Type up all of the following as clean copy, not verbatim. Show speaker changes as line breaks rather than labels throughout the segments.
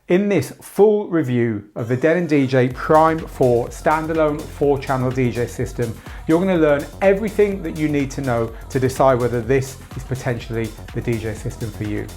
In this full review of the Denon DJ Prime 4 standalone 4-channel DJ system, you're going to learn everything that you need to know to decide whether this is potentially the DJ system for you.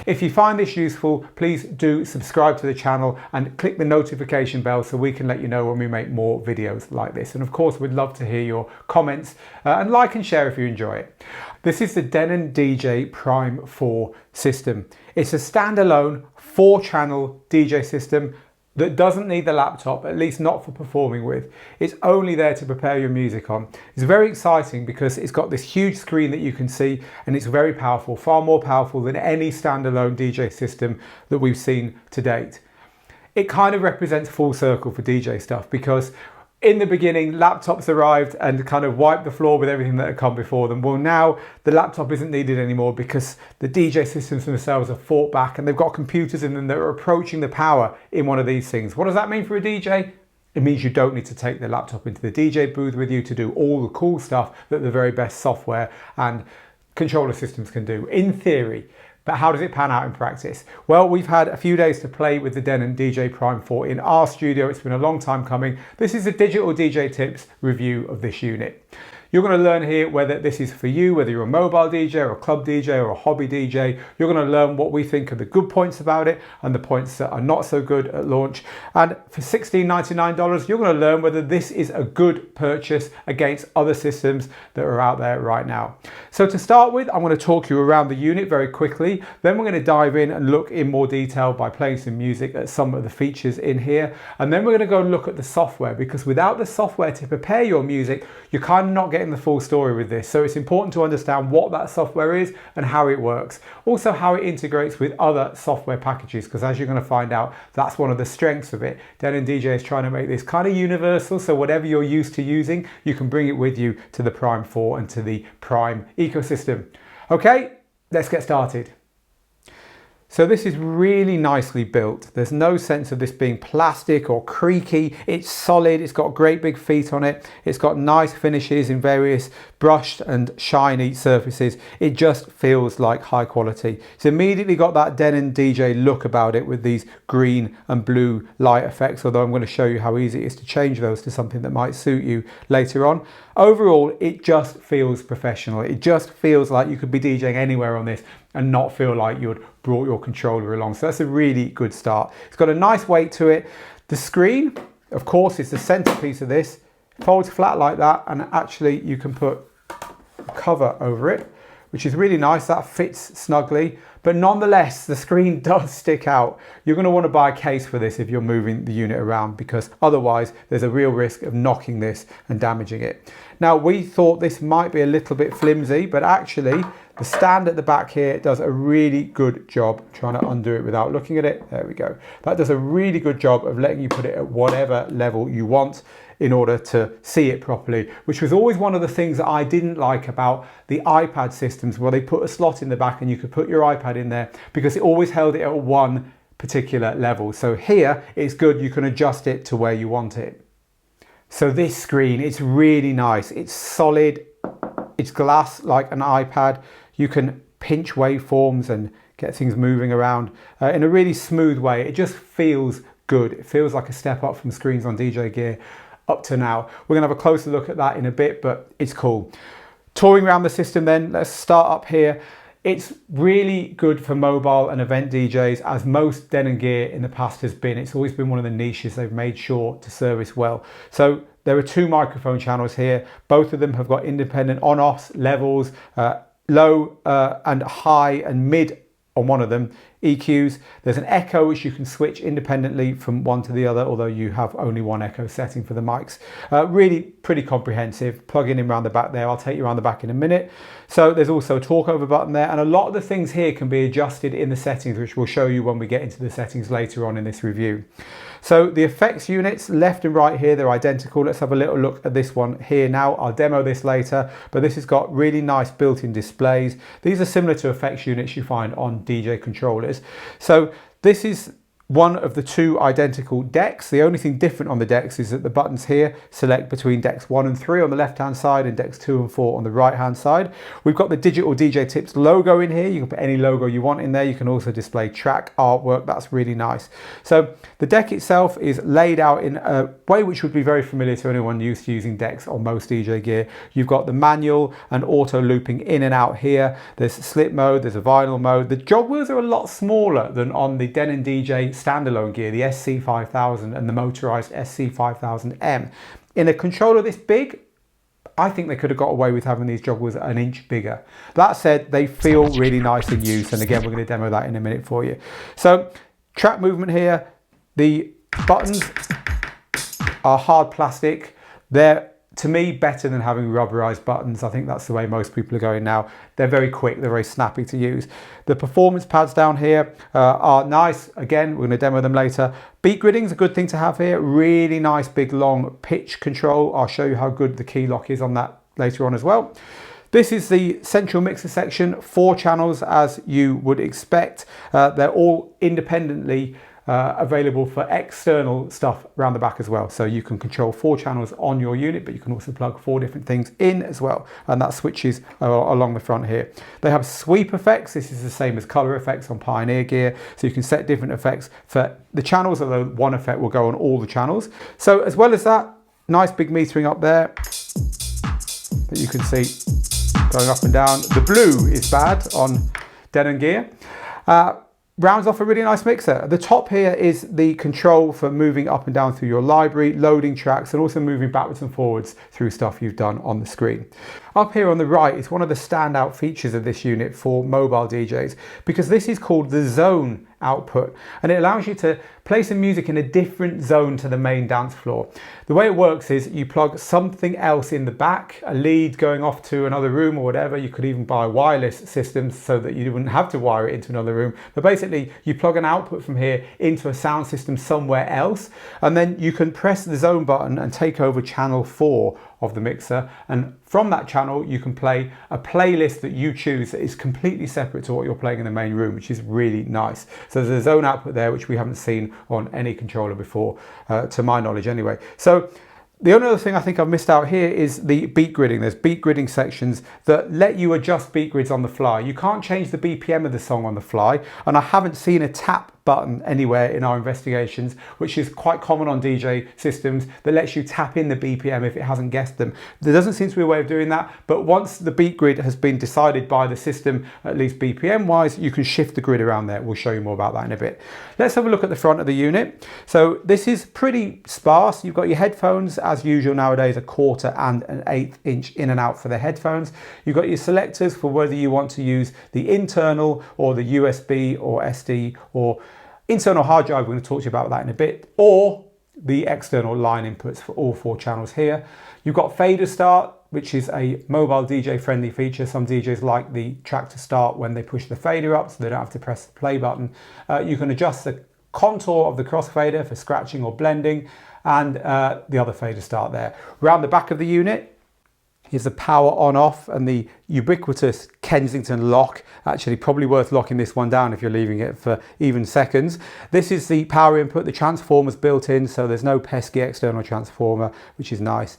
If you find this useful, please do subscribe to the channel and click the notification bell so we can let you know when we make more videos like this. And of course, we'd love to hear your comments and like and share if you enjoy it. This is the Denon DJ Prime 4 system. It's a standalone 4-channel DJ system that doesn't need the laptop, at least not for performing with. It's only there to prepare your music on. It's very exciting because it's got this huge screen that you can see, and it's very powerful, far more powerful than any standalone DJ system that we've seen to date. It kind of represents full circle for DJ stuff because in the beginning, laptops arrived and kind of wiped the floor with everything that had come before them. Well, now the laptop isn't needed anymore because the DJ systems themselves have fought back and they've got computers in them that are approaching the power in one of these things. What does that mean for a DJ? It means you don't need to take the laptop into the DJ booth with you to do all the cool stuff that the very best software and controller systems can do, in theory. But how does it pan out in practice? Well, we've had a few days to play with the Denon DJ Prime 4 in our studio. It's been a long time coming. This is a digital DJ tips review of this unit. You're going to learn here whether this is for you, whether you're a mobile DJ or a club DJ or a hobby DJ. You're going to learn what we think are the good points about it and the points that are not so good at launch. And for $16.99, you're going to learn whether this is a good purchase against other systems that are out there right now. So to start with, I'm going to talk you around the unit very quickly. Then we're going to dive in and look in more detail by playing some music at some of the features in here. And then we're going to go and look at the software, because without the software to prepare your music, you're kind of not getting the full story with this. So it's important to understand what that software is and how it works. Also how it integrates with other software packages, because as you're going to find out, that's one of the strengths of it. Denon DJ is trying to make this kind of universal, so whatever you're used to using, you can bring it with you to the Prime 4 and to the Prime ecosystem. Okay, let's get started. So this is really nicely built. There's no sense of this being plastic or creaky. It's solid, it's got great big feet on it. It's got nice finishes in various brushed and shiny surfaces. It just feels like high quality. It's immediately got that Denon DJ look about it with these green and blue light effects, although I'm going to show you how easy it is to change those to something that might suit you later on. Overall, it just feels professional. It just feels like you could be DJing anywhere on this and not feel like you'd brought your controller along. So that's a really good start. It's got a nice weight to it. The screen, of course, is the centerpiece of this. Folds flat like that, and actually you can put a cover over it, which is really nice. That fits snugly, but nonetheless, the screen does stick out. You're going to want to buy a case for this if you're moving the unit around, because otherwise there's a real risk of knocking this and damaging it. Now, we thought this might be a little bit flimsy, but actually the stand at the back here does a really good job. Trying to undo it without looking at it. There we go. That does a really good job of letting you put it at whatever level you want in order to see it properly, which was always one of the things that I didn't like about the iPad systems, where they put a slot in the back and you could put your iPad in there, because it always held it at one particular level. So here it's good, you can adjust it to where you want it. So this screen, it's really nice. It's solid, it's glass like an iPad. You can pinch waveforms and get things moving around in a really smooth way. It just feels good. It feels like a step up from screens on DJ gear up to now. We're gonna have a closer look at that in a bit, but it's cool. Touring around the system then, let's start up here. It's really good for mobile and event DJs, as most Denon gear in the past has been. It's always been one of the niches they've made sure to service well. So there are 2 microphone channels here. Both of them have got independent on-offs, levels, low and high and mid on one of them, EQs. There's an echo which you can switch independently from one to the other, although you have only one echo setting for the mics. Really pretty comprehensive. Plugging in around the back there. I'll take you around the back in a minute. So there's also a talk over button there, and a lot of the things here can be adjusted in the settings, which we'll show you when we get into the settings later on in this review. So the effects units left and right here, they're identical. Let's have a little look at this one here now. I'll demo this later, but this has got really nice built-in displays. These are similar to effects units you find on DJ controllers. So this is one of the two identical decks. The only thing different on the decks is that the buttons here select between decks 1 and 3 on the left hand side and decks 2 and 4 on the right hand side. We've got the Digital DJ Tips logo in here. You can put any logo you want in there. You can also display track artwork. That's really nice. So the deck itself is laid out in a way which would be very familiar to anyone used to using decks on most DJ gear. You've got the manual and auto looping in and out here. There's slip mode, there's a vinyl mode. The jog wheels are a lot smaller than on the Denon DJ standalone gear, the SC5000 and the motorized SC5000M. In a controller this big, I think they could have got away with having these jog wheels an inch bigger. That said, they feel really nice in use, and again, we're going to demo that in a minute for you. So, track movement here. The buttons are hard plastic. They're, to me, better than having rubberized buttons. I think that's the way most people are going now. They're very quick, they're very snappy to use. The performance pads down here are nice. Again, we're going to demo them later. Beat gridding is a good thing to have here. Really nice, big, long pitch control. I'll show you how good the key lock is on that later on as well. This is the central mixer section, 4 channels as you would expect. They're all independently available for external stuff around the back as well. So you can control 4 channels on your unit, but you can also plug 4 different things in as well. And that switches along the front here. They have sweep effects. This is the same as color effects on Pioneer gear. So you can set different effects for the channels, although one effect will go on all the channels. So as well as that, nice big metering up there that you can see going up and down. The blue is bad on Denon gear. Rounds off a really nice mixer. At the top here is the control for moving up and down through your library, loading tracks, and also moving backwards and forwards through stuff you've done on the screen. Up here on the right is one of the standout features of this unit for mobile DJs, because this is called the zone output, and it allows you to play some music in a different zone to the main dance floor. The way it works is you plug something else in the back, a lead going off to another room or whatever. You could even buy wireless systems so that you wouldn't have to wire it into another room. But basically you plug an output from here into a sound system somewhere else, and then you can press the zone button and take over channel 4 of the mixer, and from that channel you can play a playlist that you choose that is completely separate to what you're playing in the main room, which is really nice. So there's a zone output there which we haven't seen on any controller before, to my knowledge anyway. So the only other thing I think I've missed out here is the beat gridding. There's beat gridding sections that let you adjust beat grids on the fly. You can't change the BPM of the song on the fly, and I haven't seen a tap button anywhere in our investigations, which is quite common on DJ systems, that lets you tap in the BPM if it hasn't guessed them. There doesn't seem to be a way of doing that, but once the beat grid has been decided by the system, at least BPM wise, you can shift the grid around there. We'll show you more about that in a bit. Let's have a look at the front of the unit. So this is pretty sparse. You've got your headphones, as usual nowadays, 1/4 and an 1/8 inch in and out for the headphones. You've got your selectors for whether you want to use the internal or the USB or SD or internal hard drive. We're going to talk to you about that in a bit, or the external line inputs for all 4 channels here. You've got fader start, which is a mobile DJ friendly feature. Some DJs like the track to start when they push the fader up so they don't have to press the play button. You can adjust the contour of the crossfader for scratching or blending, and the other fader start there. Around the back of the unit, here's the power on off and the ubiquitous Kensington lock. Actually, probably worth locking this one down if you're leaving it for even seconds. This is the power input. The transformer's built in, so there's no pesky external transformer, which is nice.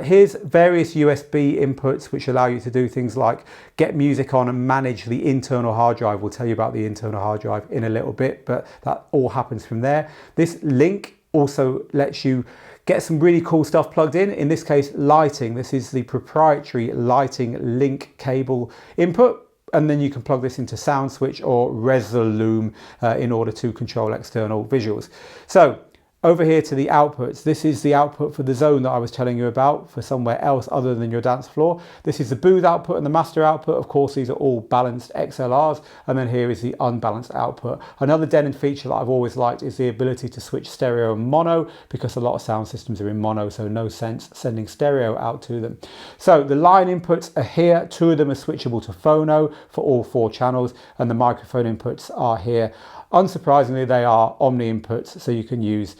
Here's various USB inputs which allow you to do things like get music on and manage the internal hard drive. We'll tell you about the internal hard drive in a little bit, but that all happens from there. This link also lets you get some really cool stuff plugged in this case, lighting. This is the proprietary lighting link cable input, and then you can plug this into Sound Switch or Resolume in order to control external visuals. So over here to the outputs, this is the output for the zone that I was telling you about for somewhere else other than your dance floor. This is the booth output and the master output. Of course, these are all balanced XLRs, and then here is the unbalanced output. Another Denon feature that I've always liked is the ability to switch stereo and mono, because a lot of sound systems are in mono, so no sense sending stereo out to them. So the line inputs are here. 2 of them are switchable to phono for all 4 channels, and the microphone inputs are here. Unsurprisingly, they are Omni inputs, so you can use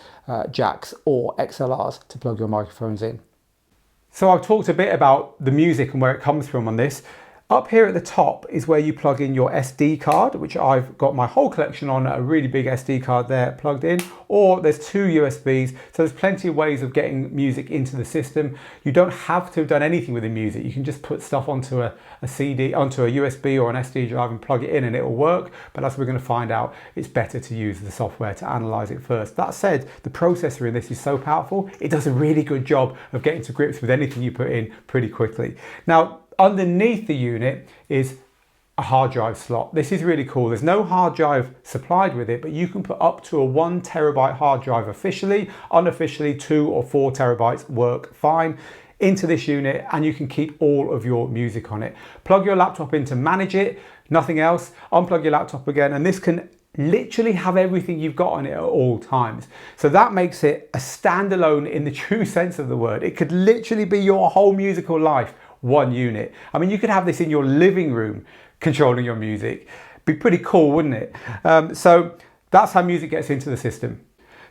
jacks or XLRs to plug your microphones in. So I've talked a bit about the music and where it comes from on this. Up here at the top is where you plug in your SD card, which I've got my whole collection on a really big SD card there plugged in, or there's 2 USBs. So there's plenty of ways of getting music into the system. You don't have to have done anything with the music. You can just put stuff onto a CD, onto a USB or an SD drive and plug it in and it will work. But as we're going to find out, it's better to use the software to analyze it first. That said, the processor in this is so powerful, it does a really good job of getting to grips with anything you put in pretty quickly. Now, underneath the unit is a hard drive slot. This is really cool. There's no hard drive supplied with it, but you can put up to a 1 terabyte hard drive officially. Unofficially, 2 or 4 terabytes work fine into this unit, and you can keep all of your music on it. Plug your laptop in to manage it, nothing else. Unplug your laptop again, and this can literally have everything you've got on it at all times. So that makes it a standalone in the true sense of the word. It could literally be your whole musical life, one unit. I mean, you could have this in your living room controlling your music. Be pretty cool, wouldn't it? So that's how music gets into the system.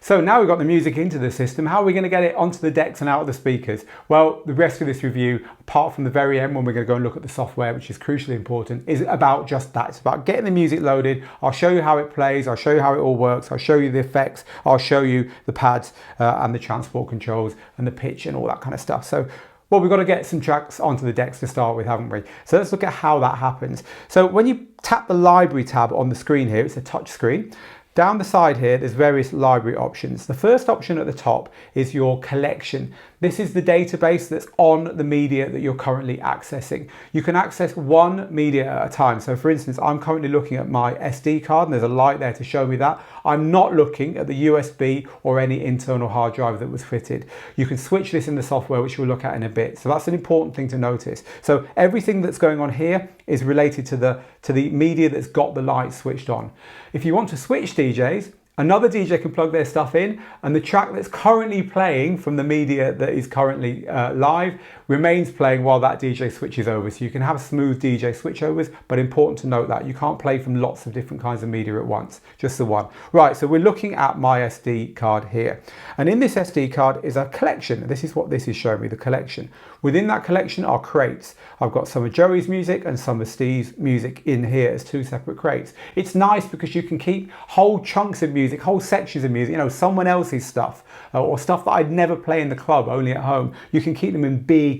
So now we've got the music into the system, how are we going to get it onto the decks and out of the speakers? Well, the rest of this review, apart from the very end when we're going to go and look at the software, which is crucially important, is about just that. It's about getting the music loaded. I'll show you how it plays. I'll show you how it all works. I'll show you the effects. I'll show you the pads and the transport controls and the pitch and all that kind of stuff. So, well, we've got to get some tracks onto the decks to start with, haven't we? So let's look at how that happens. So when you tap the library tab on the screen here, it's a touch screen. Down the side here, there's various library options. The first option at the top is your collection. This is the database that's on the media that you're currently accessing. You can access one media at a time. So for instance, I'm currently looking at my SD card and there's a light there to show me that. I'm not looking at the USB or any internal hard drive that was fitted. You can switch this in the software, which we'll look at in a bit. So that's an important thing to notice. So everything that's going on here is related to the media that's got the light switched on. If you want to switch DJs, another DJ can plug their stuff in and the track that's currently playing from the media that is currently live remains playing while that DJ switches over. So you can have smooth DJ switchovers, but important to note that you can't play from lots of different kinds of media at once, just the one. Right, so we're looking at my SD card here. And in this SD card is a collection. This is what this is showing me, the collection. Within that collection are crates. I've got some of Joey's music and some of Steve's music in here as 2 separate crates. It's nice because you can keep whole chunks of music, whole sections of music, you know, someone else's stuff or stuff that I'd never play in the club, only at home. You can keep them in big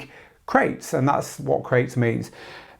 crates, and that's what crates means.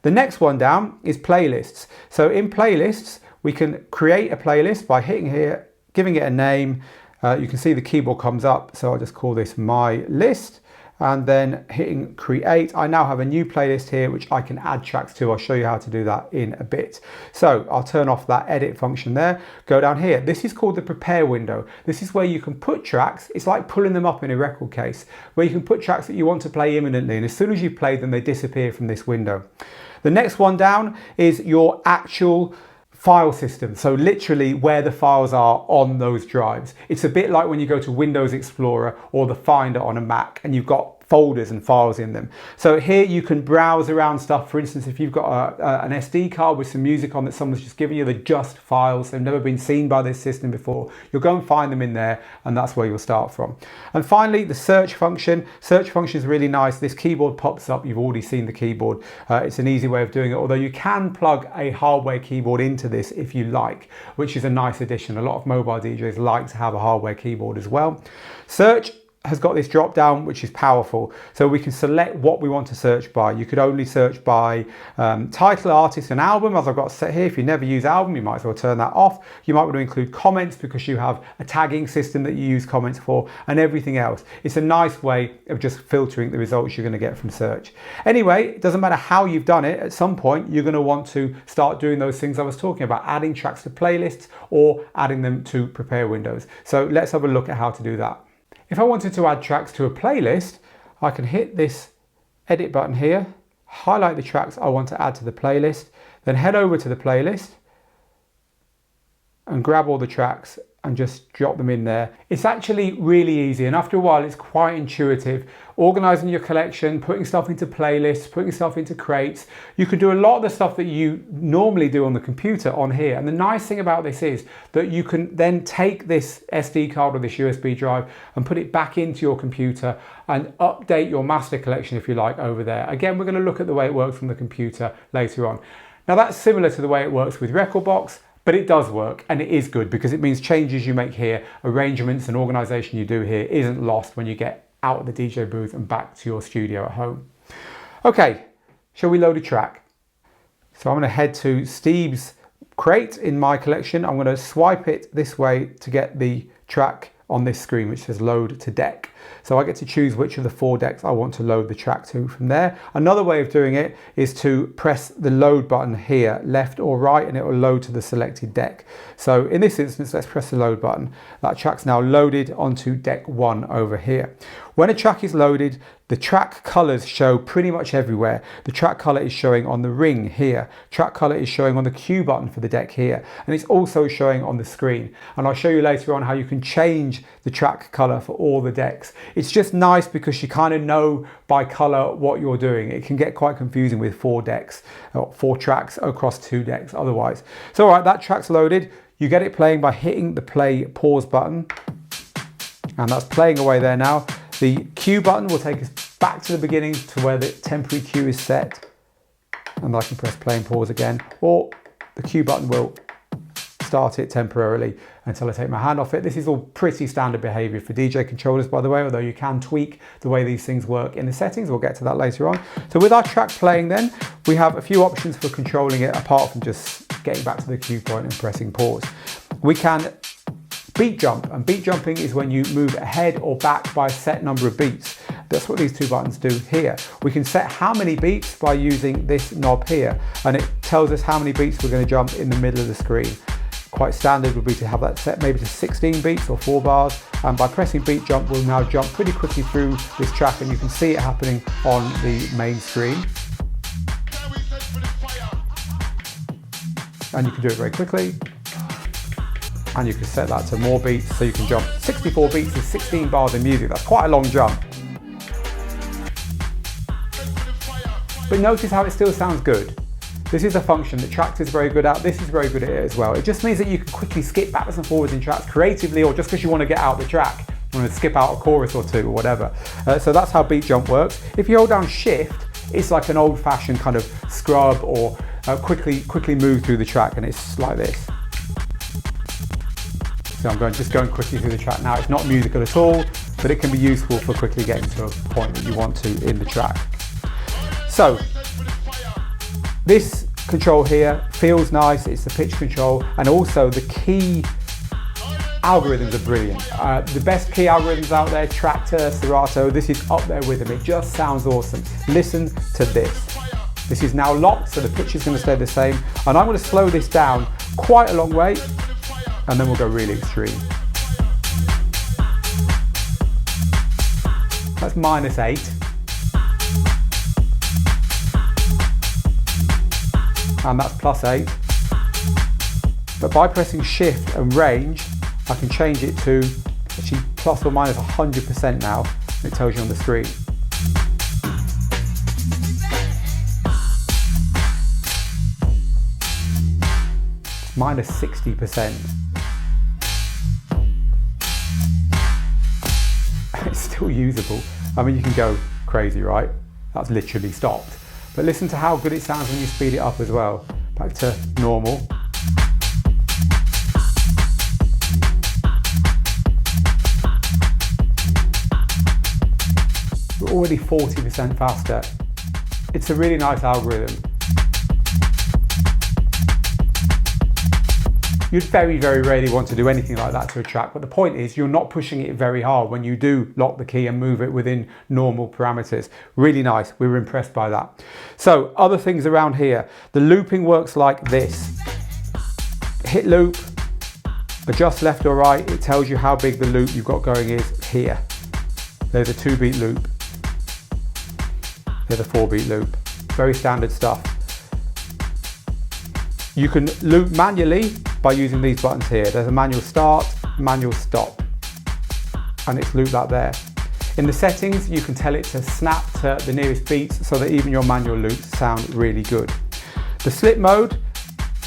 The next one down is playlists. So in playlists, we can create a playlist by hitting here, giving it a name. You can see the keyboard comes up, so I'll just call this my list. And then hitting create, I now have a new playlist here which I can add tracks to. I'll show you how to do that in a bit. So I'll turn off that edit function there, go down here. This is called the prepare window. This is where you can put tracks, it's like pulling them up in a record case, where you can put tracks that you want to play imminently, and as soon as you play them, they disappear from this window. The next one down is your actual file system, so literally where the files are on those drives. It's a bit like when you go to Windows Explorer or the Finder on a Mac and you've got folders and files in them. So here you can browse around stuff. For instance, if you've got an SD card with some music on that someone's just given you, the just files, they've never been seen by this system before, you'll go and find them in there, and that's where you'll start from. And finally, the search function. Search function is really nice. This keyboard pops up. You've already seen the keyboard. It's an easy way of doing it, although you can plug a hardware keyboard into this if you like, which is a nice addition. A lot of mobile DJs like to have a hardware keyboard as well. Search has got this drop down which is powerful, so we can select what we want to search by. You could only search by title, artist and album, as I've got set here. If you never use album, you might as well turn that off. You might want to include comments because you have a tagging system that you use comments for, and everything else. It's a nice way of just filtering the results you're going to get from search. Anyway, it doesn't matter how you've done it, at some point you're going to want to start doing those things I was talking about, adding tracks to playlists or adding them to prepare windows. So let's have a look at how to do that. If I wanted to add tracks to a playlist, I can hit this edit button here, highlight the tracks I want to add to the playlist, then head over to the playlist and grab all the tracks and just drop them in there. It's actually really easy, and after a while it's quite intuitive. Organizing your collection, putting stuff into playlists, putting stuff into crates. You can do a lot of the stuff that you normally do on the computer on here. And the nice thing about this is that you can then take this SD card or this USB drive and put it back into your computer and update your master collection, if you like, over there. Again, we're going to look at the way it works from the computer later on. Now that's similar to the way it works with Rekordbox, but it does work, and it is good because it means changes you make here, arrangements and organization you do here isn't lost when you get out of the DJ booth and back to your studio at home. Okay, shall we load a track? So I'm going to head to Steve's crate in my collection. I'm going to swipe it this way to get the track on this screen which says load to deck. So I get to choose which of the 4 decks I want to load the track to from there. Another way of doing it is to press the load button here, left or right, and it will load to the selected deck. So in this instance, let's press the load button. That track's now loaded onto deck 1 over here. When a track is loaded, the track colors show pretty much everywhere. The track color is showing on the ring here. Track color is showing on the Q button for the deck here. And it's also showing on the screen. And I'll show you later on how you can change the track color for all the decks. It's just nice because you kind of know by color what you're doing. It can get quite confusing with 4 decks, or 4 tracks across 2 decks otherwise. So all right, that track's loaded. You get it playing by hitting the play pause button. And that's playing away there now. The Q button will take us back to the beginning to where the temporary cue is set. And I can press play and pause again, or the Q button will start it temporarily until I take my hand off it. This is all pretty standard behavior for DJ controllers, by the way, although you can tweak the way these things work in the settings. We'll get to that later on. So with our track playing then, we have a few options for controlling it apart from just getting back to the cue point and pressing pause. We can beat jump, and beat jumping is when you move ahead or back by a set number of beats. That's what these 2 buttons do here. We can set how many beats by using this knob here, and it tells us how many beats we're going to jump in the middle of the screen. Quite standard would be to have that set maybe to 16 beats or 4 bars, and by pressing beat jump we'll now jump pretty quickly through this track, and you can see it happening on the main screen. And you can do it very quickly. And you can set that to more beats, so you can jump 64 beats is 16 bars of music. That's quite a long jump. But notice how it still sounds good. This is a function that Traktor's very good at. This is very good at it as well. It just means that you can quickly skip backwards and forwards in tracks creatively, or just because you want to get out the track, you want to skip out a chorus or 2 or whatever. So that's how beat jump works. If you hold down shift, it's like an old-fashioned kind of scrub or quickly move through the track, and it's like this. So I'm just going quickly through the track now. It's not musical at all, but it can be useful for quickly getting to a point that you want to in the track. So this control here feels nice. It's the pitch control, and also the key algorithms are brilliant. The best key algorithms out there, Traktor, Serato, this is up there with them. It just sounds awesome. Listen to this. This is now locked, so the pitch is going to stay the same. And I'm going to slow this down quite a long way, and then we'll go really extreme. That's -8. And that's +8. But by pressing shift and range, I can change it to actually plus or minus 100% now. It tells you on the screen. -60%. It's still usable. I mean, you can go crazy, right? That's literally stopped. But listen to how good it sounds when you speed it up as well. Back to normal. We're already 40% faster. It's a really nice algorithm. You'd very, very rarely want to do anything like that to a track, but the point is you're not pushing it very hard when you do lock the key and move it within normal parameters. Really nice, we were impressed by that. So other things around here, the looping works like this. Hit loop, adjust left or right, it tells you how big the loop you've got going is here. There's a 2-beat loop. There's a 4-beat loop. Very standard stuff. You can loop manually by using these buttons here. There's a manual start manual stop, and it's looped that there. In the settings, you can tell it to snap to the nearest beats so that even your manual loops sound really good. The slip mode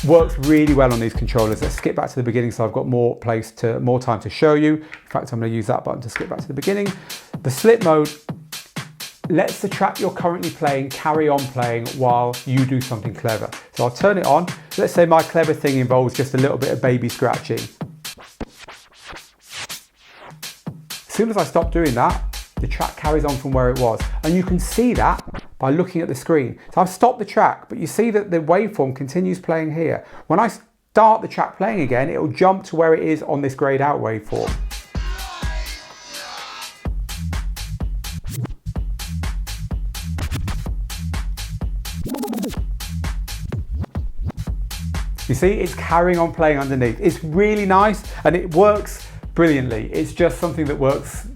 works really well on these controllers. Let's skip back to the beginning so I've got more time to show you. In fact, I'm going to use that button to skip back to the beginning. The slip mode lets the track you're currently playing carry on playing while you do something clever. So I'll turn it on. Let's say my clever thing involves just a little bit of baby scratching. As soon as I stop doing that, the track carries on from where it was. And you can see that by looking at the screen. So I've stopped the track, but you see that the waveform continues playing here. When I start the track playing again, it'll jump to where it is on this grayed out waveform. You see, it's carrying on playing underneath. It's really nice and it works brilliantly. It's just something that works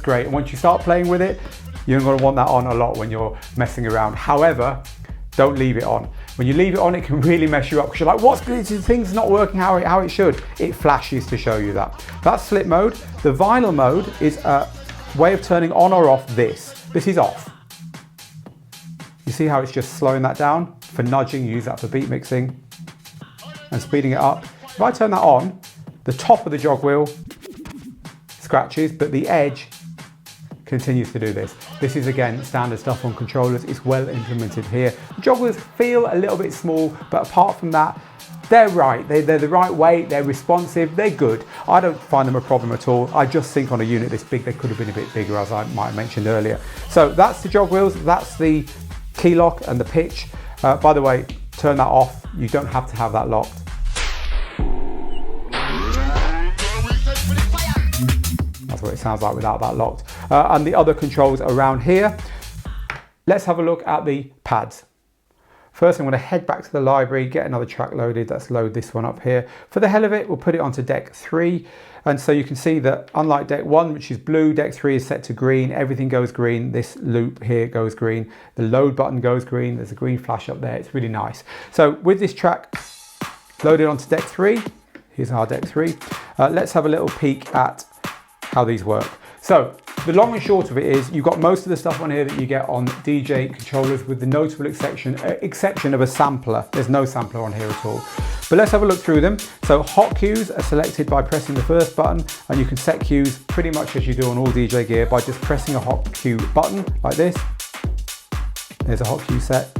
great. And once you start playing with it, you're going to want that on a lot when you're messing around. However, don't leave it on. When you leave it on, it can really mess you up because you're like, what's this thing's not working how it should. It flashes to show you that. That's slip mode. The vinyl mode is a way of turning on or off this. This is off. You see how it's just slowing that down? For nudging, use that for beat mixing and speeding it up. If I turn that on, the top of the jog wheel scratches, but the edge continues to do this. This is again standard stuff on controllers. It's well implemented here. The jog wheels feel a little bit small, but apart from that, they're right. They're the right weight, they're responsive, they're good. I don't find them a problem at all. I just think on a unit this big, they could have been a bit bigger, as I might have mentioned earlier. So that's the jog wheels, that's the key lock and the pitch. By the way, turn that off. You don't have to have that locked. That's what it sounds like without that locked. And the other controls around here. Let's have a look at the pads. First, I'm going to head back to the library, get another track loaded. Let's load this one up here. For the hell of it, we'll put it onto deck 3. And so you can see that unlike deck 1, which is blue, deck 3 is set to green. Everything goes green. This loop here goes green. The load button goes green. There's a green flash up there. It's really nice. So with this track loaded onto deck 3, here's our deck 3. Let's have a little peek at how these work. So the long and short of it is you've got most of the stuff on here that you get on DJ controllers with the notable exception of a sampler. There's no sampler on here at all. But let's have a look through them. So hot cues are selected by pressing the first button, and you can set cues pretty much as you do on all DJ gear by just pressing a hot cue button like this. There's a hot cue set,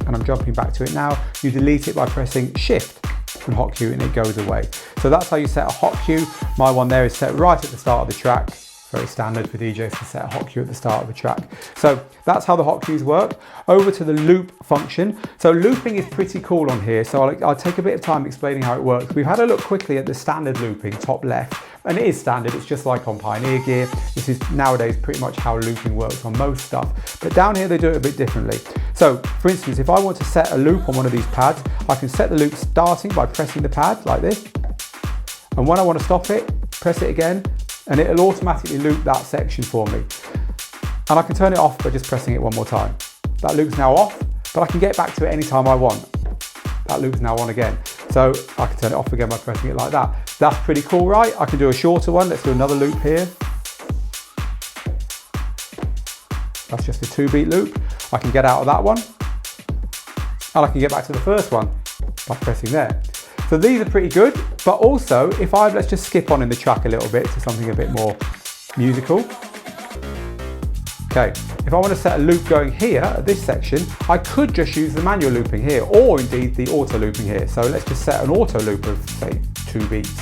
and I'm jumping back to it now. You delete it by pressing shift from hot cue and it goes away. So that's how you set a hot cue. My one there is set right at the start of the track. Very standard for DJs to set a hot cue at the start of a track. So that's how the hot cues work. Over to the loop function. So looping is pretty cool on here. So I'll take a bit of time explaining how it works. We've had a look quickly at the standard looping, top left, and it is standard. It's just like on Pioneer gear. This is nowadays pretty much how looping works on most stuff. But down here they do it a bit differently. So for instance, if I want to set a loop on one of these pads, I can set the loop starting by pressing the pad like this. And when I want to stop it, press it again, and it'll automatically loop that section for me. And I can turn it off by just pressing it one more time. That loop's now off, but I can get back to it anytime I want. That loop's now on again. So I can turn it off again by pressing it like that. That's pretty cool, right? I can do a shorter one. Let's do another loop here. That's just a 2-beat loop. I can get out of that one. And I can get back to the first one by pressing there. So these are pretty good, but also let's just skip on in the track a little bit to something a bit more musical. Okay, if I want to set a loop going here at this section, I could just use the manual looping here, or indeed the auto looping here. So let's just set an auto loop of say 2 beats.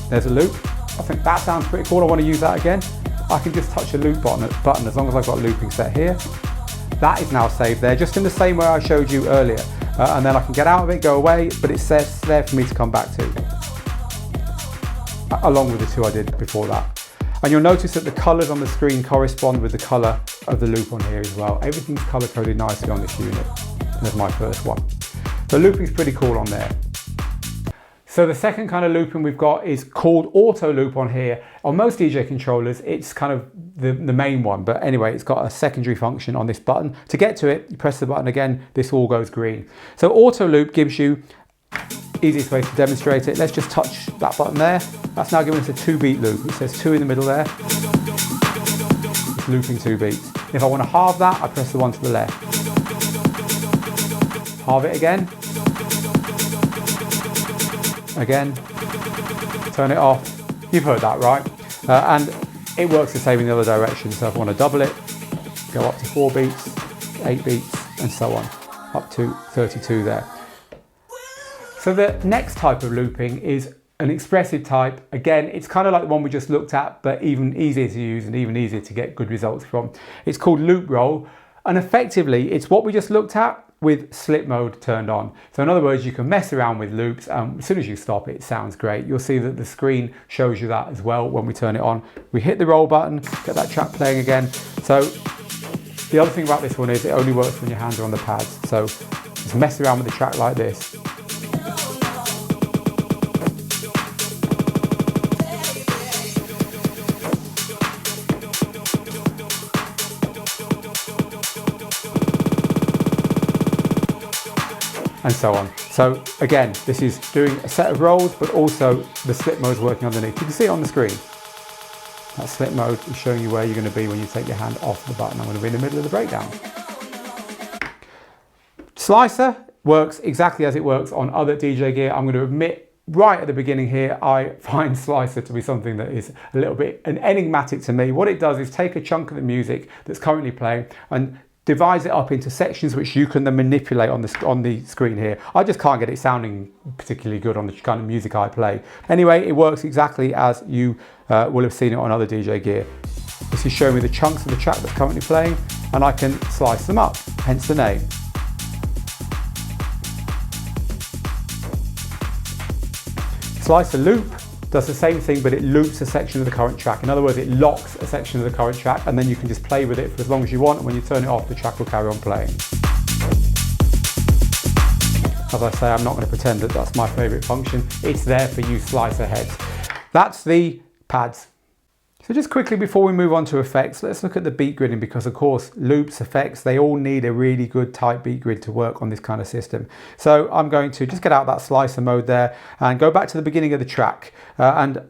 There's a loop. I think that sounds pretty cool. I want to use that again. I can just touch a loop button as long as I've got looping set here. That is now saved there, just in the same way I showed you earlier. And then I can get out of it, go away, but it says there for me to come back to, along with the 2 I did before that. And you'll notice that the colours on the screen correspond with the colour of the loop on here as well. Everything's colour coded nicely on this unit. And there's my first one. So looping's pretty cool on there. So the second kind of looping we've got is called auto loop on here. On most DJ controllers, it's kind of the main one, but anyway, it's got a secondary function on this button. To get to it, you press the button again, this all goes green. So auto loop gives you easiest way to demonstrate it, let's just touch that button there. That's now giving us a 2-beat loop. It says 2 in the middle there. It's looping 2 beats. If I want to halve that, I press the one to the left. Halve it again. Again. Turn it off. You've heard that, right? And it works the same in the other direction. So if I want to double it, go up to 4 beats, 8 beats, and so on, up to 32 there. So the next type of looping is an expressive type. Again, it's kind of like the one we just looked at, but even easier to use and even easier to get good results from. It's called loop roll, and effectively it's what we just looked at with slip mode turned on. So in other words, you can mess around with loops, and as soon as you stop, it sounds great. You'll see that the screen shows you that as well when we turn it on. We hit the roll button, get that track playing again. So the other thing about this one is it only works when your hands are on the pads. So just mess around with the track like this. And so on. So again, this is doing a set of rolls, but also the slip mode is working underneath. You can see it on the screen. That slip mode is showing you where you're going to be when you take your hand off the button. I'm going to be in the middle of the breakdown. Slicer works exactly as it works on other DJ gear. I'm going to admit right at the beginning here, I find Slicer to be something that is a little bit enigmatic to me. What it does is take a chunk of the music that's currently playing and divides it up into sections which you can then manipulate on the screen here. I just can't get it sounding particularly good on the kind of music I play. Anyway, it works exactly as you will have seen it on other DJ gear. This is showing me the chunks of the track that's currently playing, and I can slice them up, hence the name. Slicer loop does the same thing, but it loops a section of the current track. In other words, it locks a section of the current track, and then you can just play with it for as long as you want, and when you turn it off, the track will carry on playing. As I say, I'm not going to pretend that that's my favourite function. It's there for you slicer heads. That's the pads. So just quickly before we move on to effects, let's look at the beat gridding, because of course loops, effects, they all need a really good tight beat grid to work on this kind of system. So I'm going to just get out that slicer mode there and go back to the beginning of the track and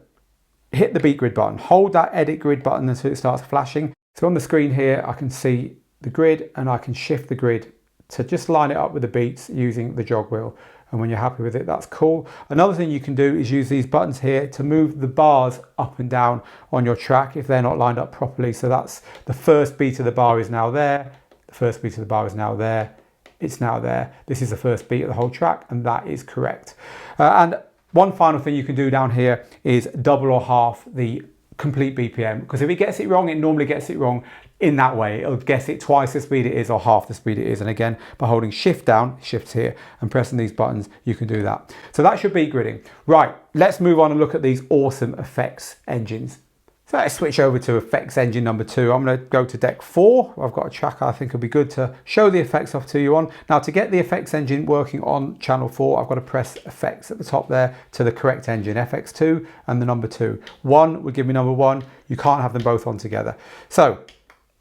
hit the beat grid button. Hold that edit grid button until it starts flashing. So on the screen here I can see the grid, and I can shift the grid to just line it up with the beats using the jog wheel. And when you're happy with it, that's cool. Another thing you can do is use these buttons here to move the bars up and down on your track if they're not lined up properly. So that's the first beat of the bar is now there. The first beat of the bar is now there. It's now there. This is the first beat of the whole track, and that is correct. And one final thing you can do down here is double or half the complete BPM, because if it gets it wrong, it normally gets it wrong in that way. It'll guess it twice the speed it is or half the speed it is. And again, by holding shift down, shift here, and pressing these buttons, you can do that. So that's your beat gridding. Right, let's move on and look at these awesome effects engines. So let's switch over to effects engine number 2. I'm going to go to deck 4. I've got a track I think will be good to show the effects off to you on. Now, to get the effects engine working on channel 4, I've got to press effects at the top there to the correct engine, FX2 and the number 2. 1 would give me number 1. You can't have them both on together. So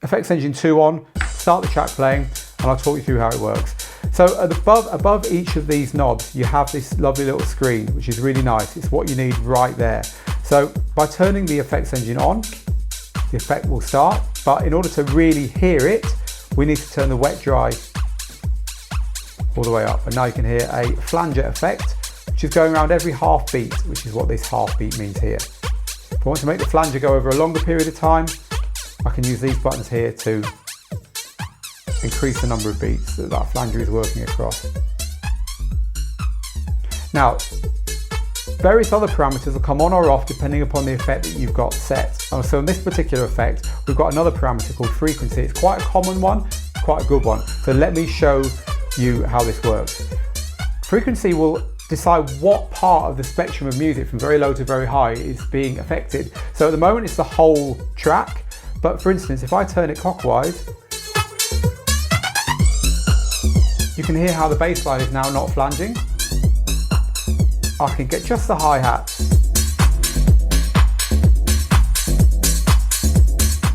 effects engine 2 on, start the track playing, and I'll talk you through how it works. So above each of these knobs, you have this lovely little screen, which is really nice. It's what you need right there. So by turning the effects engine on, the effect will start, but in order to really hear it, we need to turn the wet dry all the way up. And now you can hear a flanger effect, which is going around every half beat, which is what this half beat means here. If I want to make the flanger go over a longer period of time, I can use these buttons here to increase the number of beats that that flanger is working across. Now, various other parameters will come on or off depending upon the effect that you've got set. So in this particular effect, we've got another parameter called frequency. It's quite a common one, quite a good one. So let me show you how this works. Frequency will decide what part of the spectrum of music from very low to very high is being affected. So at the moment it's the whole track, but for instance, if I turn it clockwise, you can hear how the bass line is now not flanging. I can get just the hi-hats,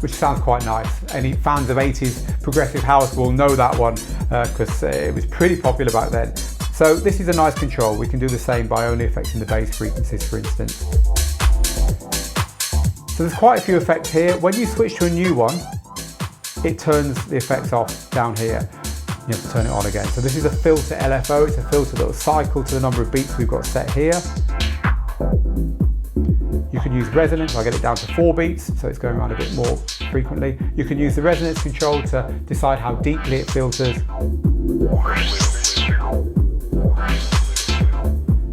which sounds quite nice. Any fans of 80s progressive house will know that one because it was pretty popular back then. So this is a nice control. We can do the same by only affecting the bass frequencies, for instance. So there's quite a few effects here. When you switch to a new one, it turns the effects off down here. You have to turn it on again. So this is a filter LFO. It's a filter that will cycle to the number of beats we've got set here. You can use resonance. I get it down to 4 beats, so it's going around a bit more frequently. You can use the resonance control to decide how deeply it filters.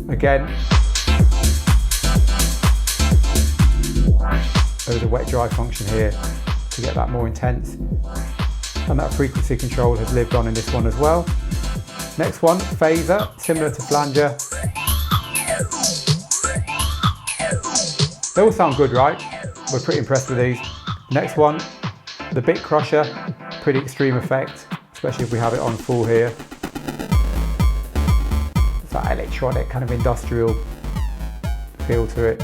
Again, there's a wet dry function here to get that more intense. And that frequency control has lived on in this one as well. Next one, phaser, similar to flanger. They all sound good, right? We're pretty impressed with these. Next one, the bit crusher, pretty extreme effect, especially if we have it on full here. It's that electronic kind of industrial feel to it.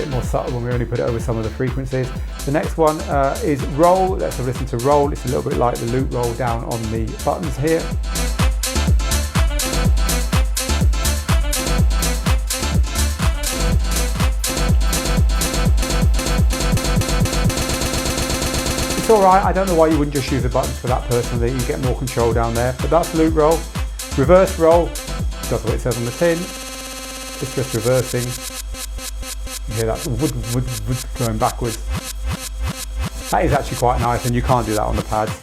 More subtle when we only put it over some of the frequencies. The next one is roll. Let's have a listen to roll. It's a little bit like the loop roll down on the buttons here. It's alright, I don't know why you wouldn't just use the buttons for that personally. You get more control down there, but that's loop roll. Reverse roll, that's what it says on the tin. It's just reversing. You hear that wood going backwards. That is actually quite nice, and you can't do that on the pads.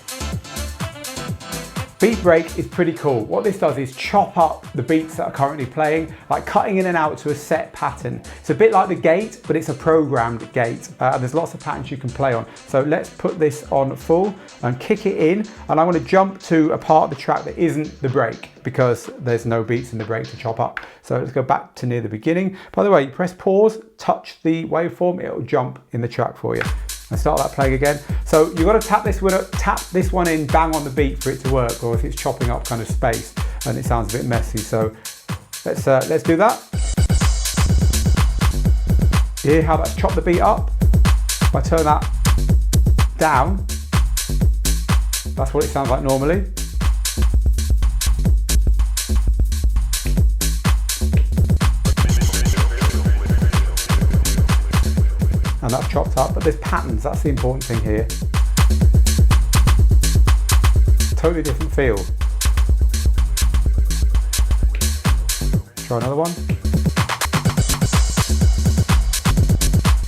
Beat break is pretty cool. What this does is chop up the beats that are currently playing, like cutting in and out to a set pattern. It's a bit like the gate, but it's a programmed gate. And there's lots of patterns you can play on. So let's put this on full and kick it in. And I want to jump to a part of the track that isn't the break, because there's no beats in the break to chop up. So let's go back to near the beginning. By the way, you press pause, touch the waveform, it'll jump in the track for you. And start that playing again. So you've got to tap this one in bang on the beat for it to work, or if it's chopping up kind of space and it sounds a bit messy. So let's do that. You hear how that's chopped the beat up? If I turn that down, that's what it sounds like normally. And that's chopped up, but there's patterns, that's the important thing here. Totally different feel. Try another one.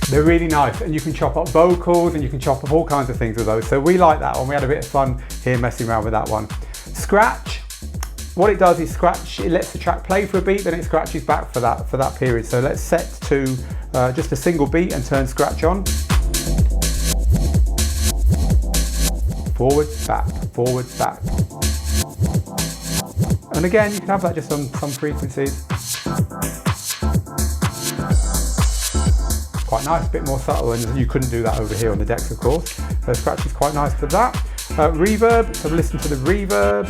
They're really nice, and you can chop up vocals and you can chop up all kinds of things with those. So we like that one, we had a bit of fun here messing around with that one. Scratch, what it does is scratch, it lets the track play for a beat, then it scratches back for that period. So let's set to just a single beat and turn scratch on. Forward, back. And again, you can have that just on some frequencies. Quite nice, a bit more subtle, and you couldn't do that over here on the decks, of course. So scratch is quite nice for that. Reverb, so listen to the reverb.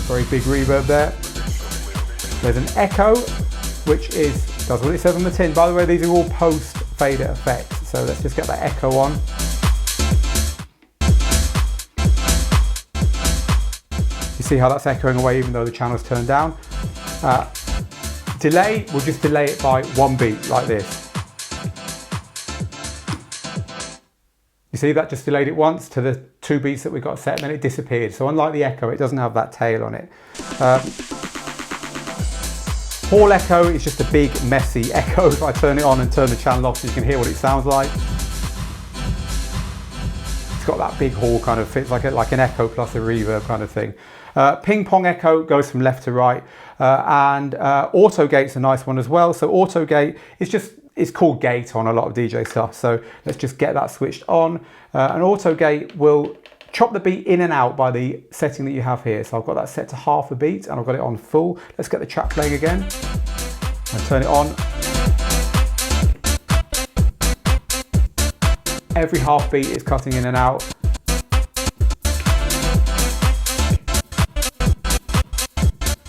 Very big reverb there. There's an echo, which does what it says on the tin. By the way, these are all post fader effects. So let's just get that echo on. You see how that's echoing away even though the channel's turned down. Delay, we'll just delay it by 1 beat like this. You see that just delayed it once to the 2 beats that we got set, and then it disappeared. So unlike the echo, it doesn't have that tail on it. Hall echo is just a big messy echo. If I turn it on and turn the channel off so you can hear what it sounds like. It's got that big hall kind of fits like an echo plus a reverb kind of thing. Ping pong echo goes from left to right, and auto gate's a nice one as well. So auto gate is it's called gate on a lot of DJ stuff. So let's just get that switched on. An auto gate will chop the beat in and out by the setting that you have here. So I've got that set to half a beat and I've got it on full. Let's get the track playing again and turn it on. Every half beat is cutting in and out.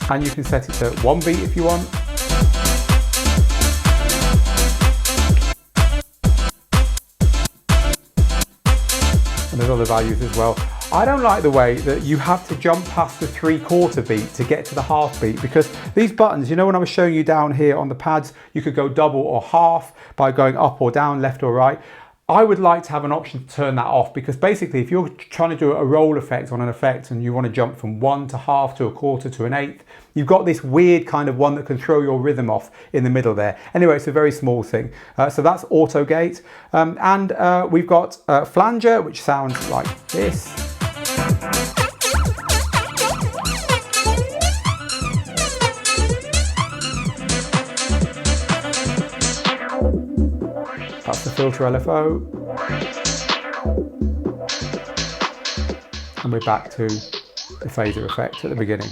And you can set it to 1 beat if you want. and there's other values as well. I don't like the way that you have to jump past the 3/4 beat to get to the half beat, because these buttons, you know, when I was showing you down here on the pads, you could go double or half by going up or down, left or right. I would like to have an option to turn that off, because basically if you're trying to do a roll effect on an effect and you want to jump from 1 to half to 1/4 to 1/8, you've got this weird kind of one that can throw your rhythm off in the middle there. Anyway, it's a very small thing. So that's auto gate. And we've got flanger, which sounds like this. That's the filter LFO. And we're back to the phaser effect at the beginning.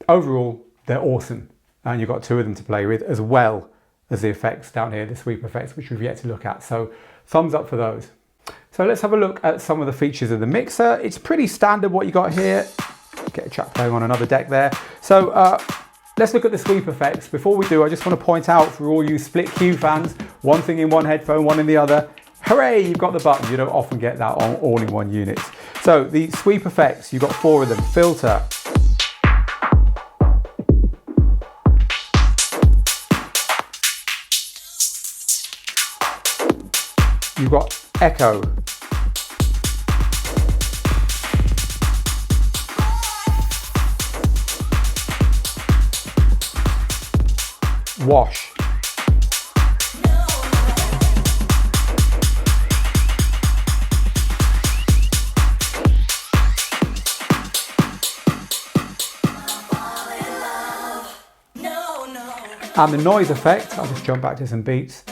Overall, they're awesome. And you've got 2 of them to play with, as well as the effects down here, the sweep effects, which we've yet to look at. So thumbs up for those. So let's have a look at some of the features of the mixer. It's pretty standard what you got here. Get a track playing on another deck there. So let's look at the sweep effects. Before we do, I just want to point out for all you split Q fans, one thing in one headphone, one in the other. Hooray, you've got the button. You don't often get that on all in one unit. So the sweep effects, you've got 4 of them. Filter. You've got echo. Wash. And the noise effect, I'll just jump back to some beats.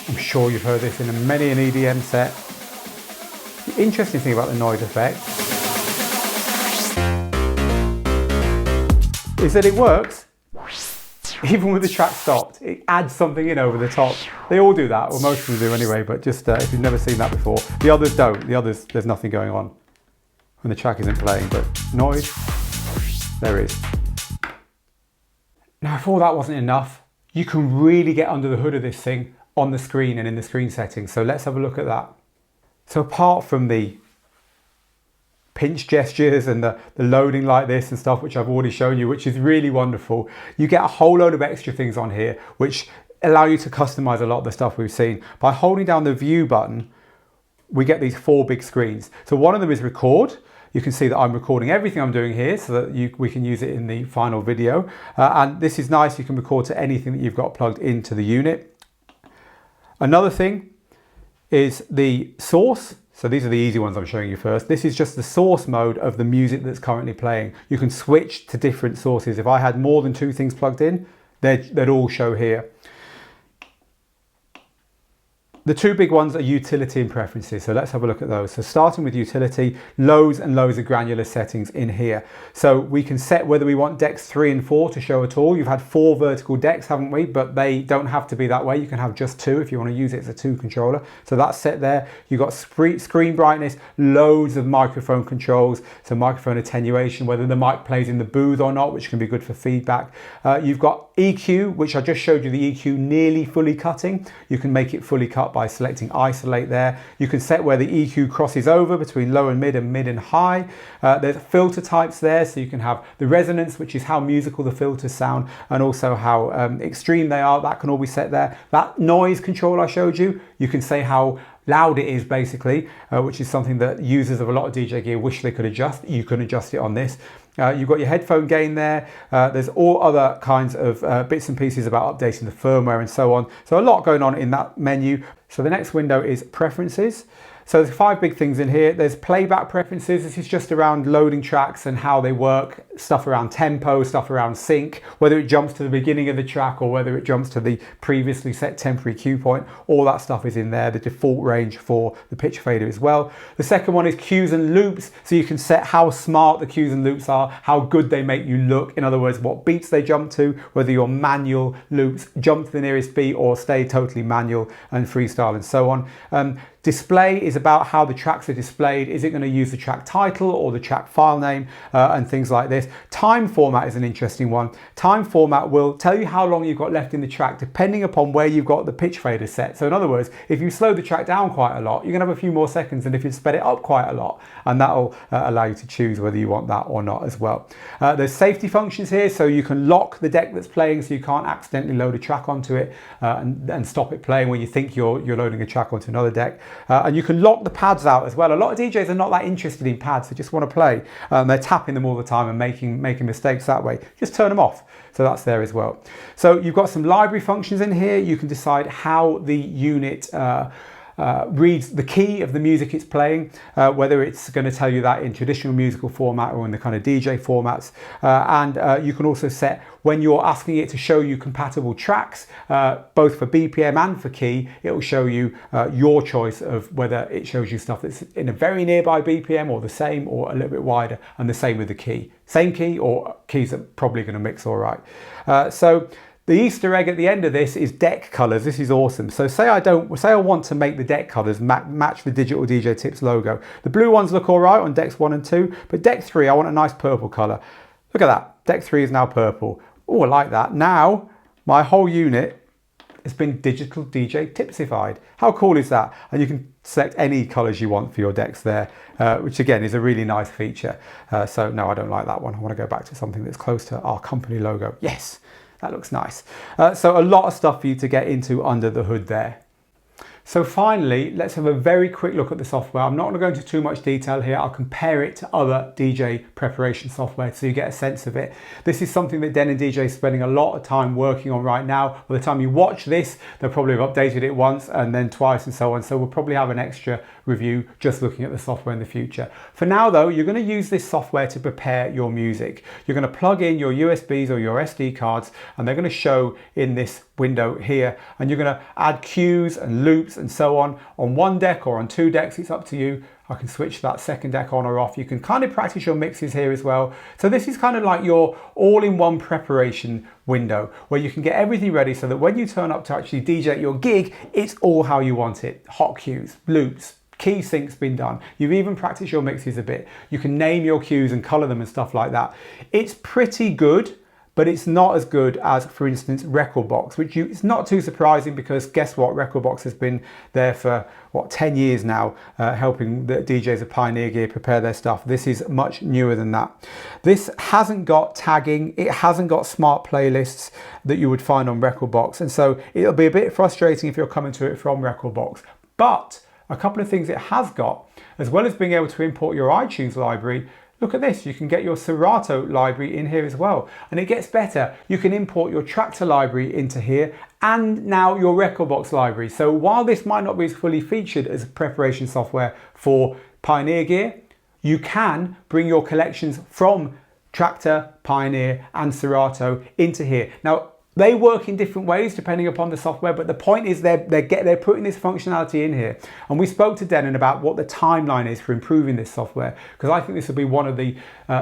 I'm sure you've heard this in many an EDM set. The interesting thing about the noise effect is that it works even with the track stopped. It adds something in over the top. They all do that, or most of them do anyway, but just if you've never seen that before. The others don't. The others, there's nothing going on when the track isn't playing, but noise, there is. Now, if all that wasn't enough, you can really get under the hood of this thing on the screen and in the screen settings. So let's have a look at that. So apart from the pinch gestures and the loading like this and stuff, which I've already shown you, which is really wonderful, you get a whole load of extra things on here which allow you to customize a lot of the stuff we've seen. By holding down the view button, we get these 4 big screens. So one of them is record. You can see that I'm recording everything I'm doing here so that we can use it in the final video. And this is nice, you can record to anything that you've got plugged into the unit. Another thing is the source. So these are the easy ones I'm showing you first. This is just the source mode of the music that's currently playing. You can switch to different sources. If I had more than 2 things plugged in, they'd all show here. The 2 big ones are utility and preferences, so let's have a look at those. So starting with utility, loads and loads of granular settings in here. So we can set whether we want decks 3 and 4 to show at all. You've had 4 vertical decks, haven't we? But they don't have to be that way. You can have just 2 if you want to use it as a 2 controller. So that's set there. You've got screen brightness, loads of microphone controls, so microphone attenuation, whether the mic plays in the booth or not, which can be good for feedback. You've got EQ, which I just showed you the EQ nearly fully cutting. You can make it fully cut by selecting isolate there. You can set where the EQ crosses over between low and mid and high. There's filter types there, so you can have the resonance, which is how musical the filters sound, and also how extreme they are. That can all be set there. That noise control I showed you, you can say how loud it is basically, which is something that users of a lot of DJ gear wish they could adjust. You can adjust it on this. You've got your headphone gain there. There's all other kinds of bits and pieces about updating the firmware and so on. So a lot going on in that menu. So the next window is preferences. So there's 5 big things in here. There's playback preferences. This is just around loading tracks and how they work, stuff around tempo, stuff around sync, whether it jumps to the beginning of the track or whether it jumps to the previously set temporary cue point. All that stuff is in there. The default range for the pitch fader as well. The second one is cues and loops. So you can set how smart the cues and loops are, how good they make you look. In other words, what beats they jump to, whether your manual loops jump to the nearest beat or stay totally manual and freestyle and so on. Display is about how the tracks are displayed. Is it going to use the track title or the track file name and things like this? Time format is an interesting one. Time format will tell you how long you've got left in the track depending upon where you've got the pitch fader set. So in other words, if you slow the track down quite a lot, you're going to have a few more seconds than if you sped it up quite a lot, and that'll allow you to choose whether you want that or not as well. There's safety functions here, so you can lock the deck that's playing so you can't accidentally load a track onto it and stop it playing when you think you're loading a track onto another deck. And you can lock the pads out as well. A lot of DJs are not that interested in pads, they just want to play. They're tapping them all the time and making mistakes that way. Just turn them off. So that's there as well. So you've got some library functions in here. You can decide how the unit reads the key of the music it's playing, whether it's going to tell you that in traditional musical format or in the kind of DJ formats. And you can also set, when you're asking it to show you compatible tracks, both for BPM and for key, it will show you your choice of whether it shows you stuff that's in a very nearby BPM or the same or a little bit wider, and the same with the key. Same key or keys that are probably going to mix all right. So the Easter egg at the end of this is deck colors. This is awesome. So say I want to make the deck colors match the Digital DJ Tips logo. The blue ones look all right on decks 1 and 2, but deck 3, I want a nice purple color. Look at that. Deck 3 is now purple. Oh, I like that. Now my whole unit has been Digital DJ Tipsified. How cool is that? And you can select any colors you want for your decks there, which again is a really nice feature. So no, I don't like that one. I want to go back to something that's close to our company logo. Yes. That looks nice. So a lot of stuff for you to get into under the hood there. So finally, let's have a very quick look at the software. I'm not going to go into too much detail here. I'll compare it to other DJ preparation software so you get a sense of it. This is something that Denon DJ is spending a lot of time working on right now. By the time you watch this, they'll probably have updated it once and then twice and so on. So we'll probably have an extra review just looking at the software in the future. For now though, you're going to use this software to prepare your music. You're going to plug in your USBs or your SD cards, and they're going to show in this window here, and you're going to add cues and loops and so on one deck or on 2 decks. It's up to you. I can switch that second deck on or off. You can kind of practice your mixes here as well. So this is kind of like your all-in-one preparation window where you can get everything ready so that when you turn up to actually DJ your gig, it's all how you want it. Hot cues, loops, key sync's been done. You've even practiced your mixes a bit. You can name your cues and color them and stuff like that. It's pretty good, but it's not as good as, for instance, Rekordbox, which it's not too surprising because guess what? Rekordbox has been there for, 10 years now, helping the DJs of Pioneer Gear prepare their stuff. This is much newer than that. This hasn't got tagging. It hasn't got smart playlists that you would find on Rekordbox. And so it'll be a bit frustrating if you're coming to it from Rekordbox. But a couple of things it has got, as well as being able to import your iTunes library. Look at this, you can get your Serato library in here as well. And it gets better. You can import your Tractor library into here and now your Rekordbox library. So while this might not be as fully featured as preparation software for Pioneer Gear, you can bring your collections from Tractor, Pioneer and Serato into here. Now, they work in different ways depending upon the software, but the point is they're putting this functionality in here. And we spoke to Denon about what the timeline is for improving this software, because I think this will be one of the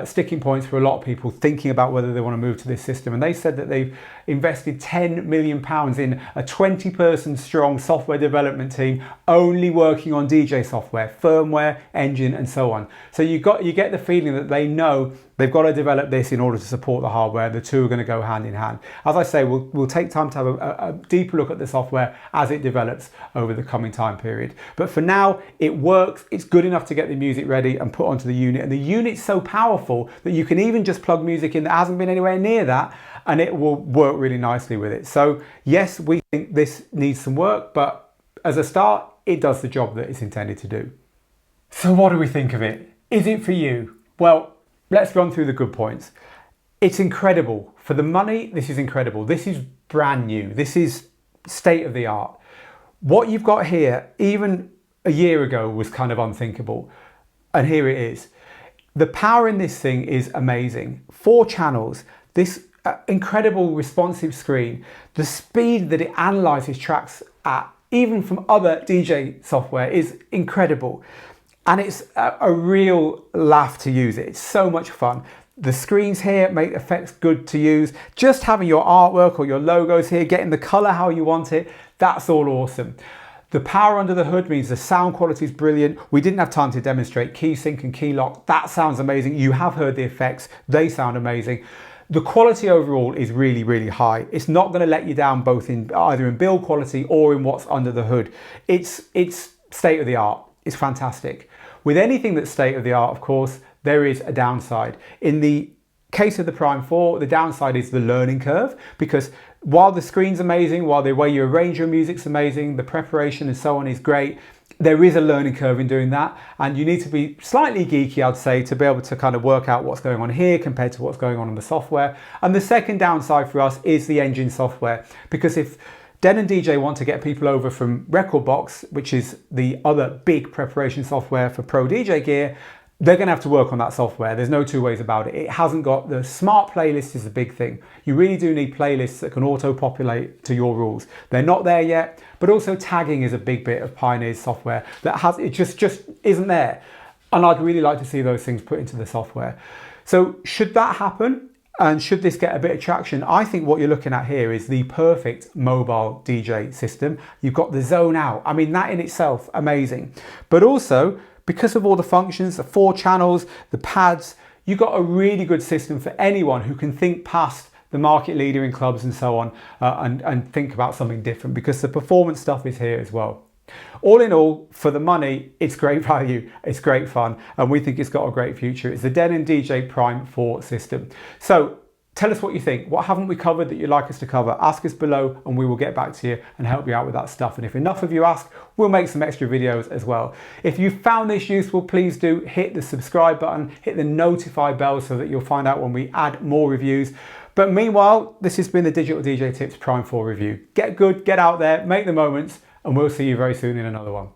sticking points for a lot of people thinking about whether they want to move to this system. And they said that they've invested £10 million in a 20-person strong software development team only working on DJ software, firmware, engine, and so on. So you get the feeling that they know they've got to develop this in order to support the hardware. The two are going to go hand in hand. As I say, we'll take time to have a deeper look at the software as it develops over the coming time period. But for now, it works. It's good enough to get the music ready and put onto the unit. And the unit's so powerful that you can even just plug music in that hasn't been anywhere near that, and it will work really nicely with it. So yes, we think this needs some work, but as a start, it does the job that it's intended to do. So what do we think of it? Is it for you? Well, let's run through the good points. It's incredible. For the money, this is incredible. This is brand new. This is state of the art. What you've got here, even a year ago, was kind of unthinkable. And here it is. The power in this thing is amazing. 4 channels, this incredible responsive screen, the speed that it analyzes tracks at, even from other DJ software, is incredible. And it's a real laugh to use it. It's so much fun. The screens here make effects good to use. Just having your artwork or your logos here, getting the color how you want it, that's all awesome. The power under the hood means the sound quality is brilliant. We didn't have time to demonstrate key sync and key lock. That sounds amazing. You have heard the effects. They sound amazing. The quality overall is really, really high. It's not going to let you down both in either in build quality or in what's under the hood. It's state of the art. It's fantastic. With anything that's state of the art, of course, there is a downside. In the case of the Prime 4, the downside is the learning curve, because while the screen's amazing, while the way you arrange your music's amazing, the preparation and so on is great, there is a learning curve in doing that, and you need to be slightly geeky, I'd say, to be able to kind of work out what's going on here compared to what's going on in the software. And the second downside for us is the engine software, because if Denon DJ want to get people over from Rekordbox, which is the other big preparation software for pro DJ gear, they're going to have to work on that software. There's no two ways about it. It hasn't got the smart playlist is a big thing. You really do need playlists that can auto-populate to your rules. They're not there yet, but also tagging is a big bit of Pioneer's software that it just isn't there. And I'd really like to see those things put into the software. So should that happen, and should this get a bit of traction, I think what you're looking at here is the perfect mobile DJ system. You've got the zone out. I mean, that in itself, amazing. But also, because of all the functions, the 4 channels, the pads, you've got a really good system for anyone who can think past the market leader in clubs and so on, and think about something different, because the performance stuff is here as well. All in all, for the money, it's great value, it's great fun, and we think it's got a great future. It's the Denon DJ Prime 4 system. So tell us what you think. What haven't we covered that you'd like us to cover? Ask us below and we will get back to you and help you out with that stuff. And if enough of you ask, we'll make some extra videos as well. If you found this useful, please do hit the subscribe button, hit the notify bell so that you'll find out when we add more reviews. But meanwhile, this has been the Digital DJ Tips Prime 4 review. Get good, get out there, make the moments, and we'll see you very soon in another one.